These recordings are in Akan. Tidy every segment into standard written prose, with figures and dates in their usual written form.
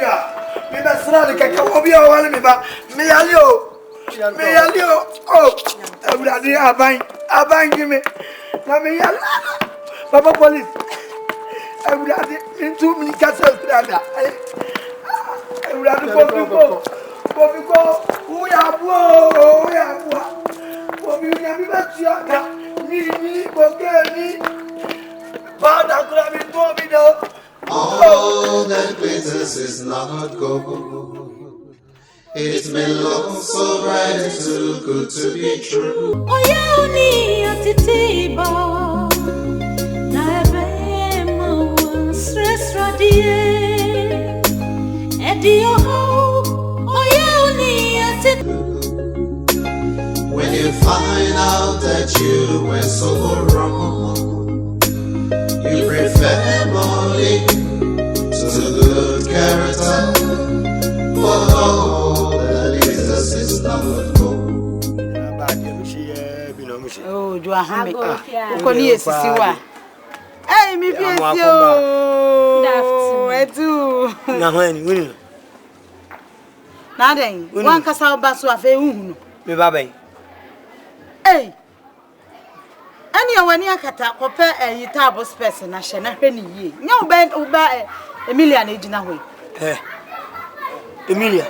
Me that's not like I will be all me, but me alio. Oh, everybody, I bang me. Papa police. Everybody, into me, castle, brother. Everybody, go. Who are what? You never see me, all that glitters is not gold. It's been long so bright and too good to be true. Oh yeah, only a titiba. Na ebemo stress radie. Edio ho. Oh yeah, only a titiba. When you find out that you were so wrong, you prefer money to good character. For all that is not gold. Oh, do I have me? Koni esisiwa. Hey, mi piesi o. Etu. Na hwani, wini. Na den, wan kasa oba so afa ehunu. Me babai. Hey. Ani awani akata kope yitabo space na hye na hwe ni yie. Nya oba Emilia na ejina hwe. Emilia.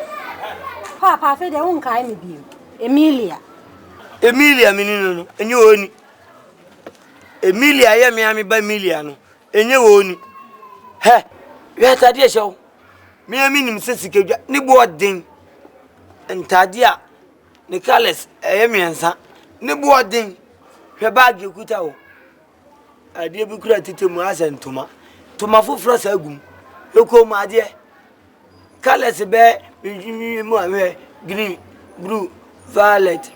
Papa fe de won kai me bi. Emilia menino no enye woni. Emilia ye me ami ba Emilia no enye woni. He, we tade hyew. Me ami nim se Sika ne bo odin. Ntade a ne colors eye miensa. Ne bo odin. Hwe bag ekuta wo. Ade bi kura titemu asentoma. Toma foforo sa agum. Ekom ade. Colors be mu ame green, blue, violet.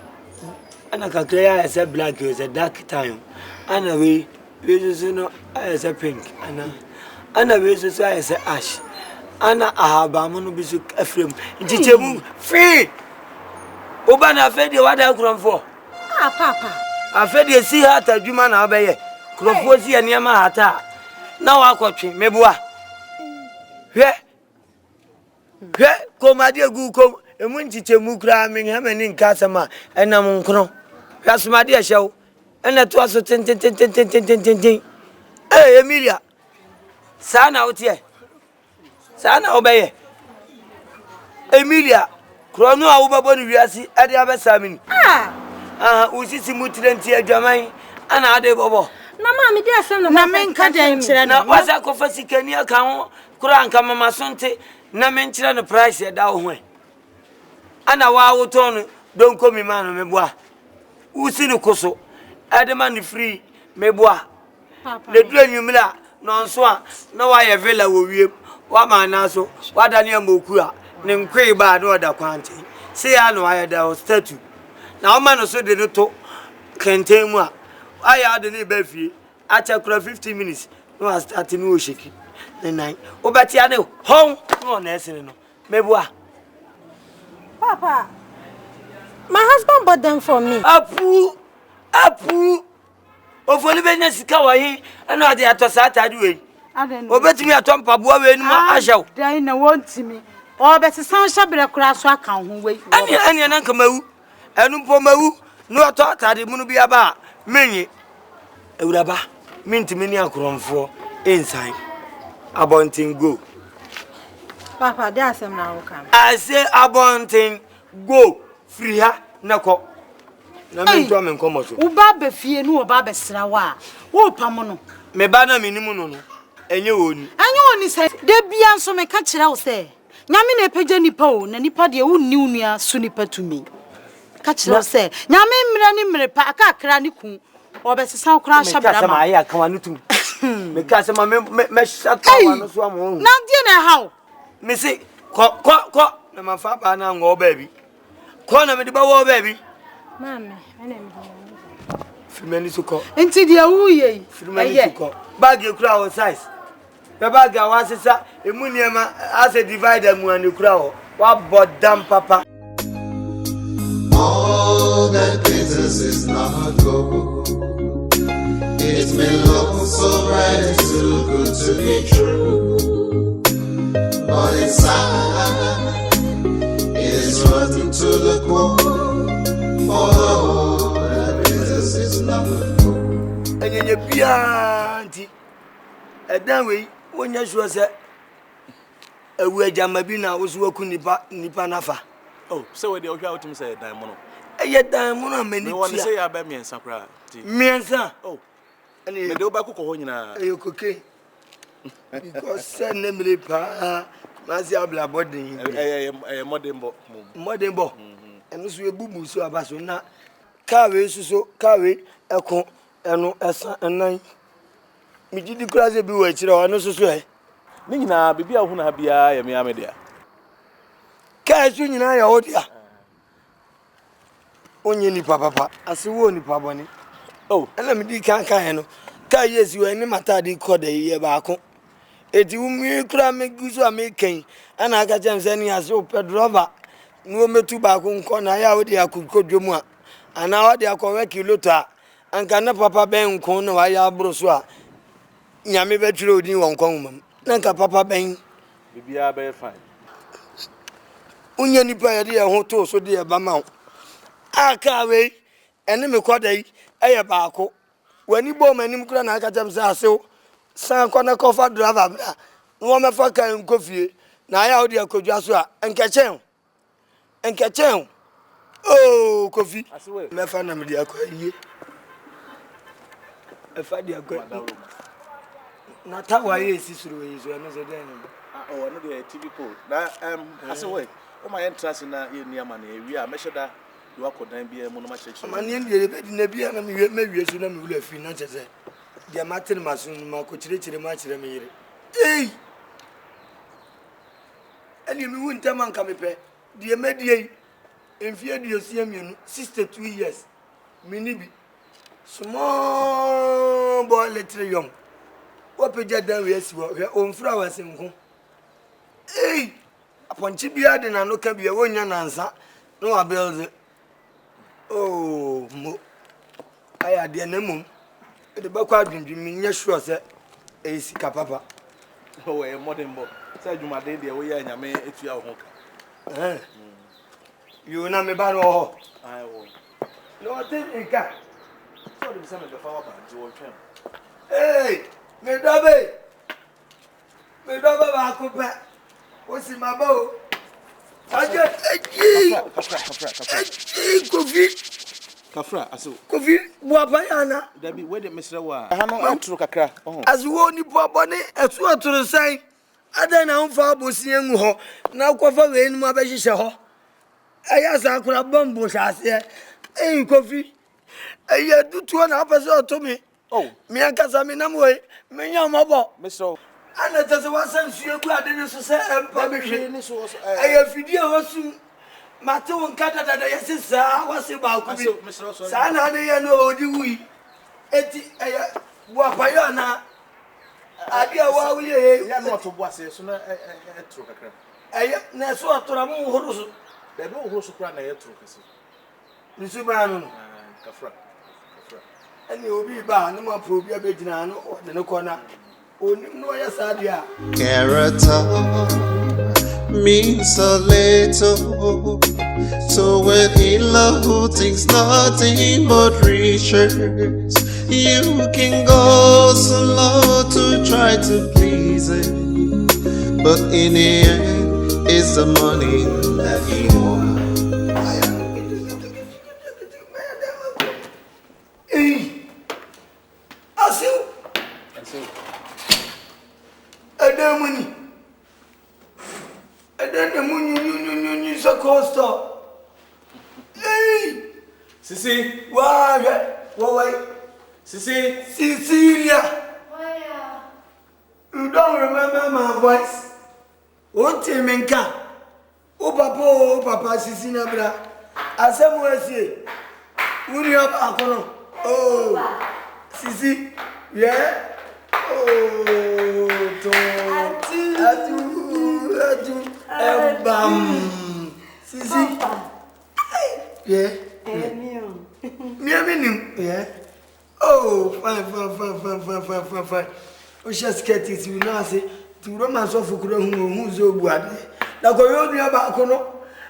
Ana kakreya ese black is a dark time. Ana we so no ese pink. Ana we so ese ash. Ana ahaba mo no bi so afrem. Ntichemu free. Oba na afedi wada kronfo. Ah papa. Afedi si hata adwuma na obeye. Kronfo si eniema hata. Na wa akotwe mebua. Hwe komade egu kom emu ntichemu kra me ha mani nkasema enam nkro hwasomade ahyew ena to aso ten Emilia sana otie sana obeye Emilia krono a wo babo ni wiase ade abesamini usisi mutirenti adwaman ana ade bobo na ma me de asem na me nka den kire na wasa ko fasikani aka ho kura anka mama sonte na menchira no price ya da wo ho ana wa wo ton don komi ma no meboa usi ni koso adema ni free meboa le du anwumla no nso a na wa ye vela wo wiem wa ma na so wa da ne amoku a ne nkwe ba na oda kwante se ya no aye da statue na o ma no so de no to kenten mu a aya de ne ba fie acha kura 15 minutes no start ni o sheki nine obati ade hon no na esene no mebua. Papa, my husband bought them for me. Apu ofoli benya Sika wa hi ana ade atosa atade we obetimi atompa boa we numa ahyew dai na wontimi obesesan hyabere kura so aka ho we ani na nkamawu enu mpo mawu no ato atade mu no bia ba menye ewuraba mintimi ni akoromfo ensan abontin go. Papa, they Asem now come. I say abontin go free ha nako. Na me to me nkomo so. Uba be fie no oba be sra wa. Wo pam no. Me ba na menimu no no. Enye woni. Anya woni say de bia nso me ka kire wo say. Nyame na epeja nipa o na nipa de wonni unua su nipa tumi. Ka kire wo say. Nyame mmira ni mmerepa aka akra ni ku. Obesesa kura hyabara ma. Me ka say ma ya kan no tumi. Me ka say ma me shata wa no so am ho. Na die na how. Me say ko na mafa ba na ngo baby. Ko na me de ba wo baby. Mama, ene me. Firmani suko. Enti de wuye. Firmani suko. Bag e kura o size. The bag a wasisa emu niema as a divider mu an kura o. Wa bodam papa. All that glitters is not gold. It's been long so bright and too good to be true. But it's inside is rotten to the core. For the whole that glitters is not gold. And you be auntie. And then when you say, a wedge Mabina was working Nipa Nafa. Oh, so what the old to say, Diamond? Yet Diamond, many want to say about me and Sakra. Me and son. Oh, and you go back to you cooking. Because send them the pa, Mazia body, a modern book. And this will boo so about so now. Carry so carry a con and and nine. Me did the class be waiting or no so. Nina, Bibia who have be a media. Catch you in I hold ya. Only ni papa, as you won't papa. Oh, and let me can't kind. Yes, you any matter the code a year back. It will me cram make good so making, and I got them sending us your pet rubber. No me two back on corner, I would could go Juma. And now they are correct you luta, and can papa bang corner, I are brosua. Yammy betro in one common. Nanka papa bang. Bibia very fine. Unya ni pa dia ho to so dia ba ma aka we ene me kwadai eye ba ko wani bo manim kura na aka jam sa asew san kwana kofa driver bra no me fa kan kofie na ya odi akodwa so a enkechen oh kofi me fa na me dia ko yie e fa dia ko na ta wa ye sisuru we so no so den oh no the TV pole na aseway o my entrance na ye niama na ewi a meheda you akodan bia mu no ma cheche man ye ndie be na bia na me wie so na me wula fi na chese dia matin masun ma ko chire ma chire me yire eh ani mi won taman ka me pe dia medie enfie dia sia mienu 62 years mini bi small boy little young what peja dan we asi wo on fra wa senko eh aponchi bia de na no ka bia wonya nansa no wa build oh mo aya de na mum de ba kwa dwundwum mi nya sure se e Sika papa oh e modern boy say juma de de we ya nyame etua ho ka you na me ba no ho ai wo no think nka so de se me be fa wa ba ji wo twem hey me dobe ba ko pa o si ma ba o aje kafra aso kofi bua pa yana dabi we de mesre wa ha no antro kakra azuwo ni po bone esu aturu sai ada na mfa abosi enwu ho na kofa we ni ma ba hihye ho aya sa akura bombo shase kofi aya dutuo na apese otomi oh me akasa me nam we me nya mabo mesro ana tase wasan sue ku ade ni so se empa me hwe ni so aya fidie wasu mate won kada da yesisa wase ba ku bi sa na ne ye no odi wi eti aya bua payo na ade wa wi ye ya no to boase so na etro kakra aya na so atora mu horo so da be horo so kra na etro kase ni so ba no kafra ani obi ba na ma pro bi abegina no o de ne kona onim no ya sadia Character means a little. So when in love who thinks nothing but riches, you can go so low to try to please him, but in the end it's the money that he wants. Adamuni Adamuni so costo Sisi why Sisi Cecilia you don't remember my voice what menka o papa Sisi na bra Asem wesi uni up akono oh Sisi yeah oh atu bam Sisi yeah me yeah oh fine o just get it you know say to romance of who's your body. Now go on your back on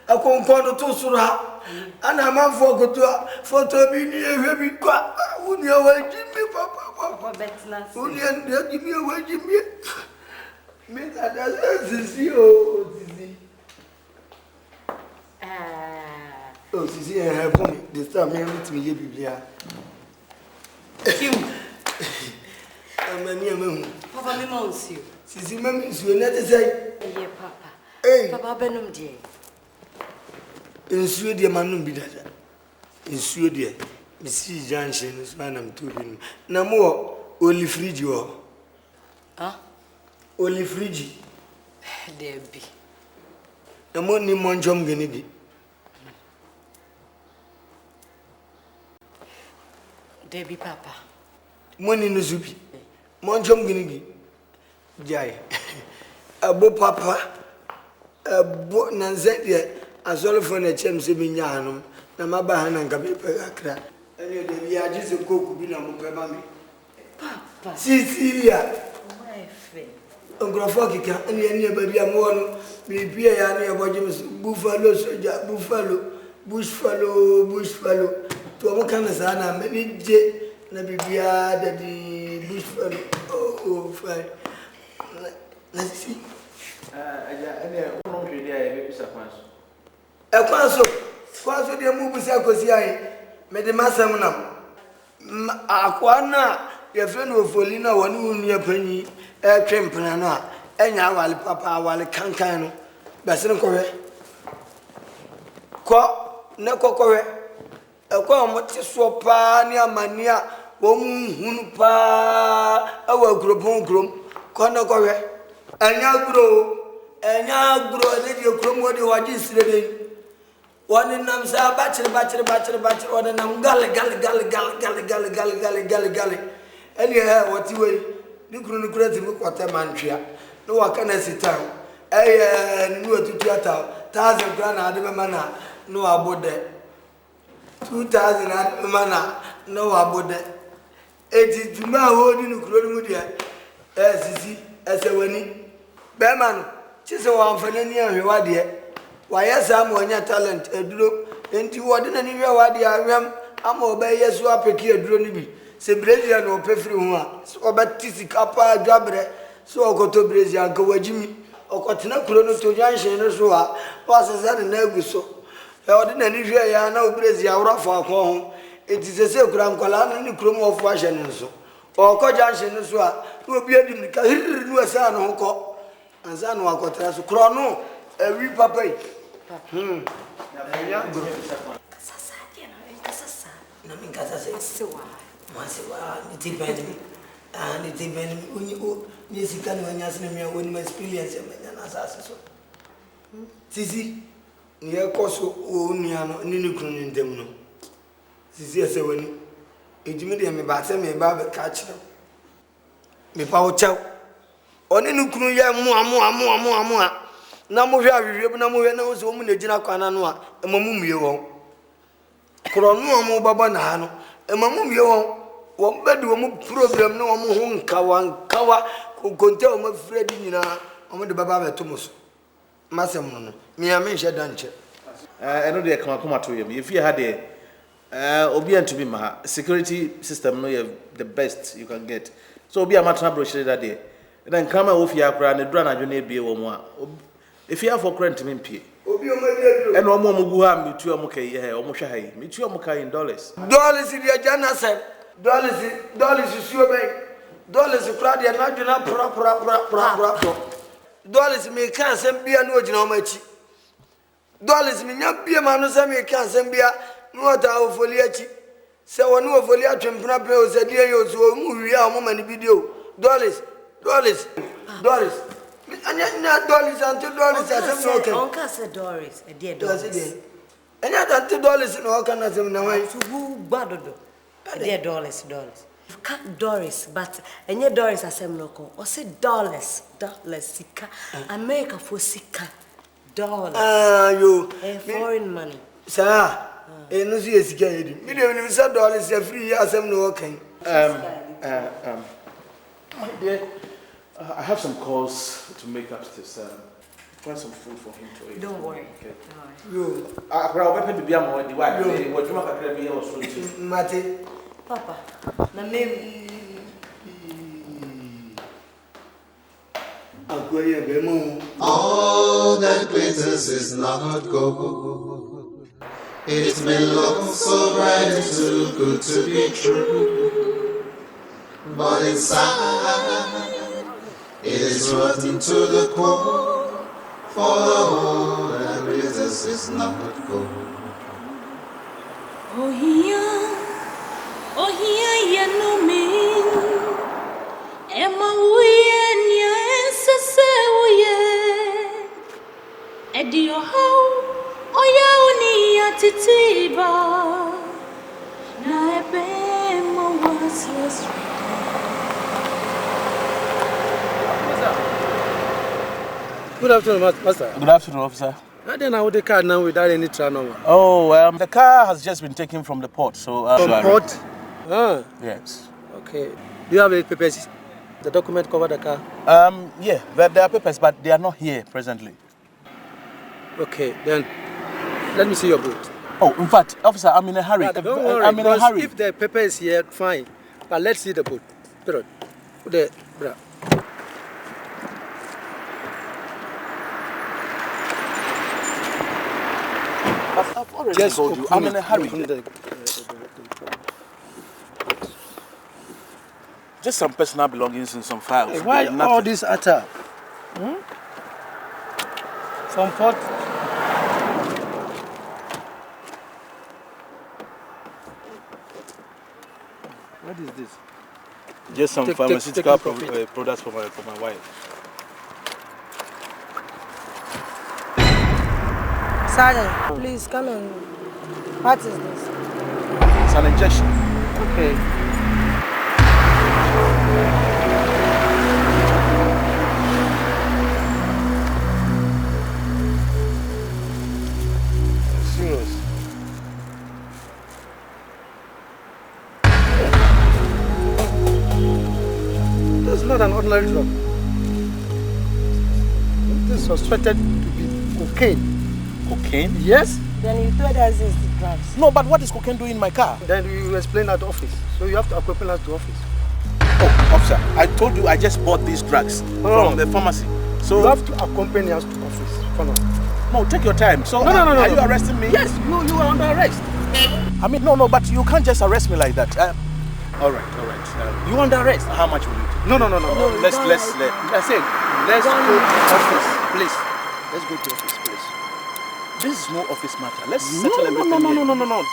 a concord to Sura, and a man for to be near baby quack. Would you away, Jimmy, Papa? Would you give me away, Jimmy? Me that is you. Oh, Sisi, I have me. This time, I am to me, Biblia. I'm a near moon. Papa, me moans you. Sisi, mammy, you let us say, Dear Papa. Hey, Papa Benum, dear. in Sweden, Manum be that. In Sweden, Mrs. Junction is man, I'm talking. No more, only frigio. Huh? Only frigi. There be. No more, ni monjom genibi. Debbie Papa. Money no zubi. Monjom genibi. Jai. Abo papa. Abo nanzedia. Azolo phone chem se binyanum. Na mabaha na ngabe akra. Ene de bi aji se koku bi na mo pe ma me. Papa. Cecilia. My friend. Ngrofo kika ene ba bi am wonu. Bi bia ya na eboje buffalo soja bushfalo. To mo kana sana me je na bibia da di bushfalo. Oh fine. Let's see. Ene ono hwede a be bisa kwanso. Kwanso de mu bisa kosi ai. Me de masam nam. Akwana ye friend ofoli na woni unu panyi twempena no a enya awale papa awale kankan no. Bese ne kowe. Ko ne kokowe. Ekwa mo ti so pa ni amania wo hunu pa awa gropon grom ko ne kowe. Enya gro ne di krom wo di waji sirebe. One nam sa bachir one nam gal. Any what you way? You couldn't create me quarter man tria. No one can sit down. Knew to theatre, 1,000 grand out of a manner, no about that. 2,000 out of a manner, no about that. 80 to my holding Cromudia. As a winning. Bearman, she's a one for any reward yet. Why, yes, I'm on your talent, a drop, and you wouldn't anywhere what the I am obey yes, you up a key dronibi. Say Brazilian or Pefruma, so about Tisi Kappa, Jabre, so I go to Brazil and go Jimmy, or Cotina Chrono to Junction or so, passes that in Neguso. I didn't anywhere, no Brazil, rough or home. It is a sacred colon in the chrome of fashion and so. Or Cojantion and so, will be a new son who call, and son who got us chrono. Every papa. Sisi, near Coso, Niano, Ninicron in them. Sisi, I say, when it me batter me about catch them. Me power chow. Only Nucru, more. Na mo hwa wiwe na mo hwa na wo so mo na gina kwana no a emamu mie won krono mo baba na ha no emamu mie won wo bedi wo mo problem na wo mo ho nkawa konte wo mo fredi nyina wo de baba beto mo so masem no me ya me hye danche Eno de kama to yem ye fie ha de obi antu bi ma security system no ye the best you can get so obi amatna brochure that day then kama wo fie akra ne dura na dwo na ebie wo mo a if you have for current me pay obi o ma dey and omo mugu ha metu omo kai he omo hwe ha yi metu omo kai in dollars the jana say dollars suo ben dollars kra de na dwena pra dollars me kan sem bia na ogina o machi dollars me nya bia ma no sem me kan sem bia no ta ofoli achi se woni ofoli atwempna pe o se die yo so mu wi a mo mani video dollars Anya dollars and $2 as okay. Uncle said Doris, a dear dollars. Anya that $2 in all kind of them now. Who badodo? A dear dollars. Cut Doris, but and your Doris Asem loco. Or say dollars, Sika. America for Sika. Dollars. You foreign money. Sir, no see a Sika. Me don't say dollars a free Asem no okay. My dear. I have some calls to make upstairs. Find some food for him to eat. Don't worry. Okay. Yo. Mate. Papa, na name. All that glitters is not gold. It may look so bright and too good to be true, but inside it is rotten to the core. For all that glitters is not gold. Oh here, ya no me. Emma uye nya ensese uye. Edio how oya uni atitiba. Na ebe mo was. Good afternoon, Master. Good afternoon, officer. I didn't know the car now without any trouble. Oh, the car has just been taken from the port, so... From port? Yes. Okay. Do you have any papers? The document cover the car? Yeah, there are papers, but they are not here presently. Okay, then let me see your boot. Oh, in fact, officer, I'm in a hurry. But don't worry, I'm in a hurry. If the paper is here, fine. But let's see the boot. Period. I've already told you, I'm in a hurry. Just some personal belongings and some files. Hey, why all this utter? From port. What is this? Just some pharmaceutical products for my wife. Sergeant, please come in. What is this? It's an injection. Okay. Serious. This is not an ordinary drug. This is suspected to be cocaine. Cocaine? Yes? Then you told us it's the drugs. No, but what is cocaine doing in my car? Then you explain at the office. So you have to accompany us to office. Oh, officer, I told you I just bought these drugs from the pharmacy. So you have to accompany us to office. Come on. No, take your time. So No. Are you arresting me? Yes, you are under arrest. I mean, no, but you can't just arrest me like that. All right. You under arrest. How much will you take? No. Let's I said, let's go to office, please. Let's go to office, please. This is no office matter. Let's settle everything here. No.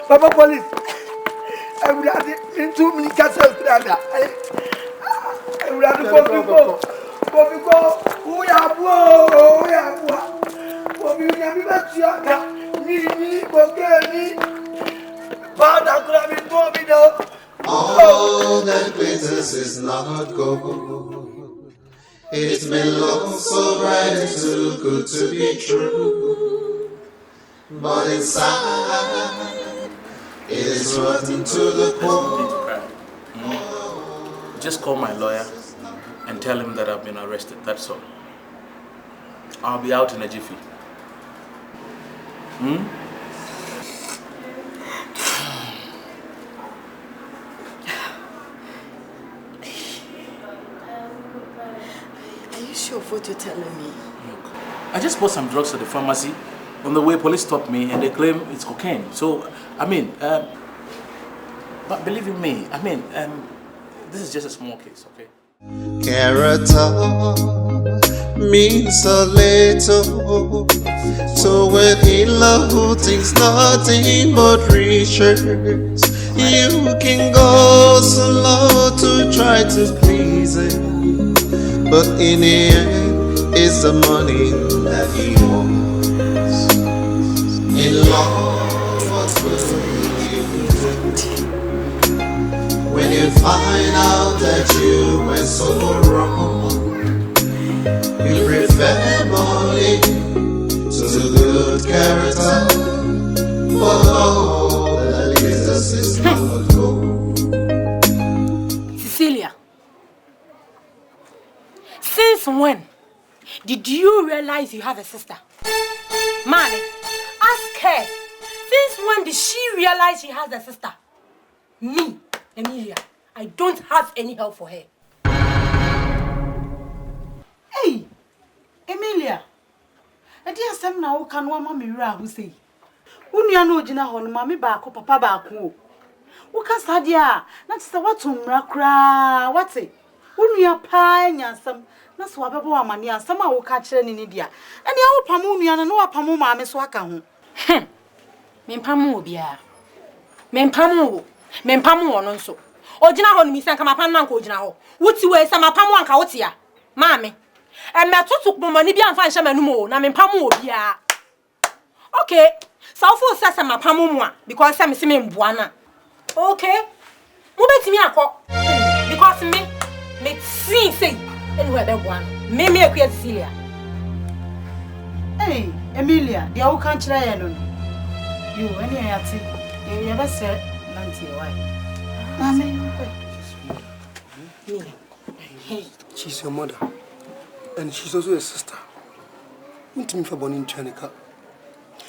Papa police. Everybody into me castle brother. Everybody go. We are All that glitters is not gold. It may look so bright and too good to be true, but inside it is rotten to the core. Just call my lawyer and tell him that I've been arrested. That's all. I'll be out in a jiffy. Are you sure of what you're telling me? Look, I just bought some drugs at the pharmacy. On the way, police stopped me and they claim it's cocaine. So, but believe in me, this is just a small case, okay? Character means a little to an in-law who thinks nothing but riches. You can go so low to try to please him, but in the end, it's the money that he wants. In love, what will you do when you find out that you were so wrong? You prefer money to good character. Oh, that is a system of gold. Cecilia, since when did you realize you have a sister? Mommy, ask her. Since when did she realize she has a sister? Me, Emilia, I don't have any help for her. Hey, Emilia. I dear Asem na wo kan wa ma me wura ho sei. Unua no ogina ho no ma me ba ko papa ba ko. Wo ka sa dia na tse wato mra kra, wate. Unua pa nyansam na so abebo amane ansam a wo ka kire ni dia. E dia wo pam unua no wa pam ma me so aka ho. Me pam obia. Me pam wo no nso. Ogina ho no mi sanka mapam na nka ogina ho. Wuti we sa mapam anka wotia. Maame. E metoto bomani bi anfa nhye manum o na me pam obia. Okay. So for sasa mapam mu a because say me se me mboa na. Okay. Mo betimi akọ. Because me see say anywhere be boa no. Me akua Cecilia. Hey, Emilia, dia wo kan kire ye no. You any ayati. You be say nanti why? Mama, she's your mother. And she's also a sister. What me for born in Chanica?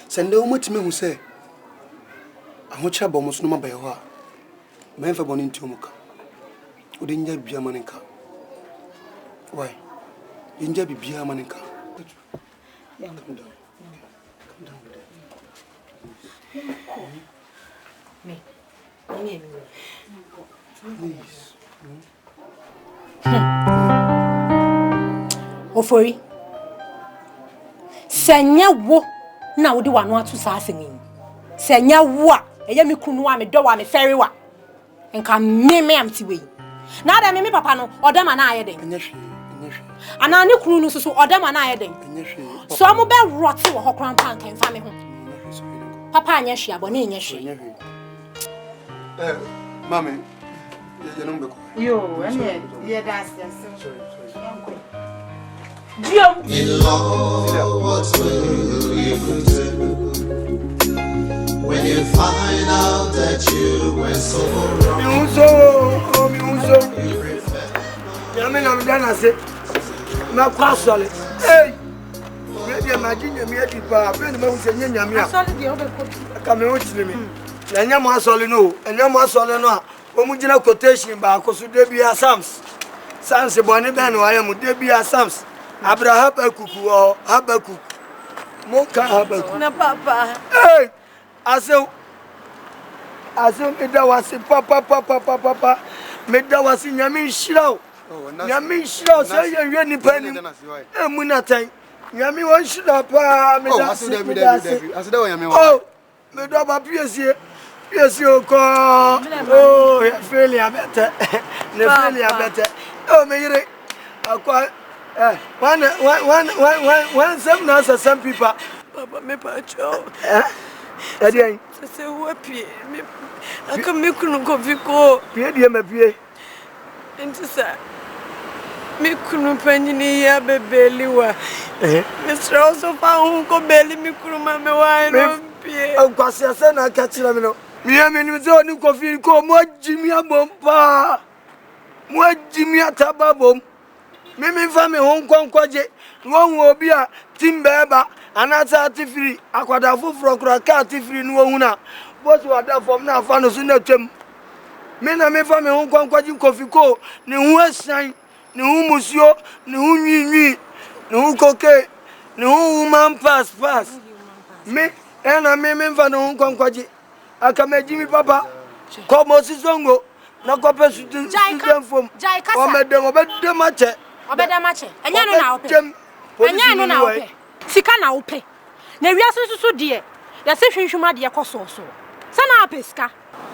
Send the woman to me who say, I want your bombs no more by her. Men for born in Tumuka. Who didn't be a manica? Why? Didn't be a manica? Come down. Come down. Me. Please. Ofori. Senya wo na wo de wano atu sa asemi. Senya wo a eya me kunu wa me do wa me feri wa. Enka me am ti we. Na da me papa no odama na aye den. Enye Ana ne kunu no so odama na aye den. hwe. So mo be rot wo hokran pan kan fa me ho. Papa anya hwe abone anya hwe. Mami, you know me. Yo, any yeah that's In love, what will you do when you find out that you were so wrong? I'm done. Say, my question. Hey, maybe imagine me at the bar. When I was saying, "Yamia, come on to me." And Yama Solino, and Yama Solino, Omujina quotation by Cosudebia Sams. Sans a bonnet man, I am Debia Sams. Abraham Habakkuk or Habakkuk. Moka Habakkuk. Papa. Hey, I said, that was in Papa, made that was in Yamin Shroud. Yamin Shroud, say you're any penny. And Munatang. Yami one should have. Oh, Madame appears here. Yes, you call. Oh, failure better. Failure better. Oh, Mary. One, some people. Papa, me pacho. Again, say what me. I can make no coffee go. Pierre, my Pierre. And to say, me couldn't penny near baby. Mr. Also found go belly me couldn't mamma wine. Oh, Cassia, I catch you. Me, I mean, with only coffee, come what Jimmy a bomba. What Jimmy a tababum. Mimi family home conquaje. One will be a Timbeba, another free. I could have for a free no una. What you are there from now, Fanos in the term. Men and me family home conquaji coffee co. Ni West Sign, ni Musio, ni Uni, ni Coque, ni woman pass. Me. And I may remember no conquaji. I can make Jimmy Papa. Come on, Sizongo. No copper to do from Jaika. Or made them obey the match. Obey the match. And you know now. And you know now. Sika na upe. Ne wiase so de. Ya se hwehwuma de koso so. Sana apeska.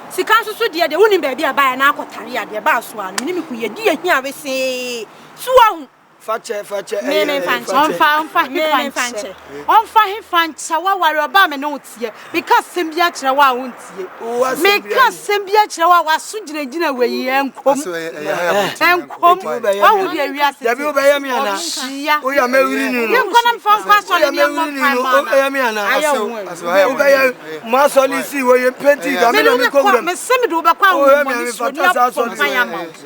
Sika so de woni ba bia ba na akotare ade ba so an. Mini miku ye de ahia we se. Suwa hu. Fache. Me fanche. On fa he fanche wa ware oba me no tie. Because sembia kire wa wontie. Because sembia kire wa waso gyina weyi enkom. Enkom. Wa wo dia wiase. Ya bi obeye me ana. O ya mewiri ni no. Ye nkonam fa fa so le mo prime ma. O ya me ana. Obeye ma so li si wo ye penti ga me no me ko me semi do be kwa wo mo ni so ni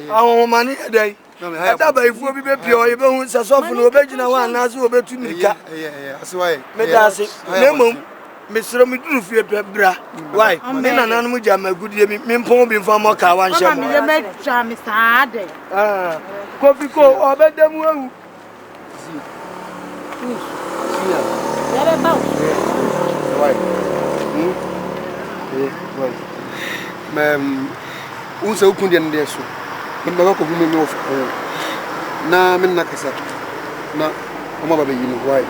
awon mani edai ataba ifu bi be pio ye be hu se sofu no obegina wa na so obetu nika aswaye me da se na mom me sro me duru fie bra why me nana no ja magudie me mpon bi mfa mo ka wan hye mo me me twa me saade kofi ko obedam awu ya be ba why unsa ukundi ande so mbaba ko gume no na men nakasa na oma baba yino why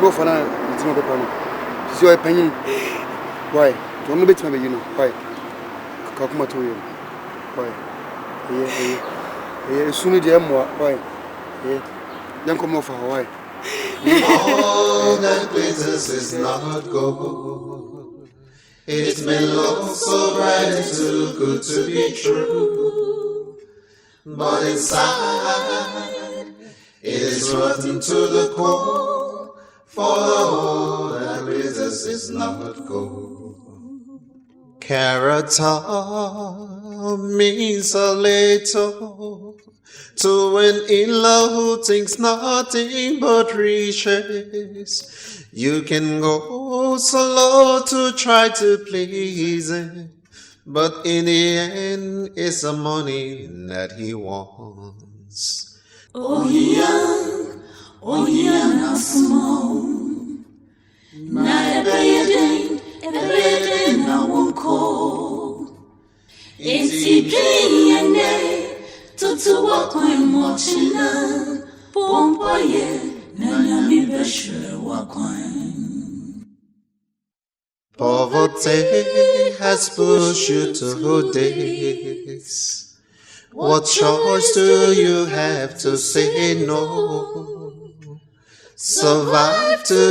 no fana ntimo pepa no si o panyin why to no betima be yino why ka kuma to yo why sunu de mo why yan ko mo fa why all that glitters is not gold. It may look so bright and too good to be true, but inside it is rotten to the core. For all that glitters is not gold. Character means a little to an in-law who thinks nothing but riches. You can go so low to try to please him, but in the end, it's the money that he wants. Oh yeah, na small. Na ebeyeden na wonko. Enti dwiyene tutu wakwan mochina pompoye na nyami beshre wakwan. Poverty has pushed you to this. What choice do you have to say no? Survive to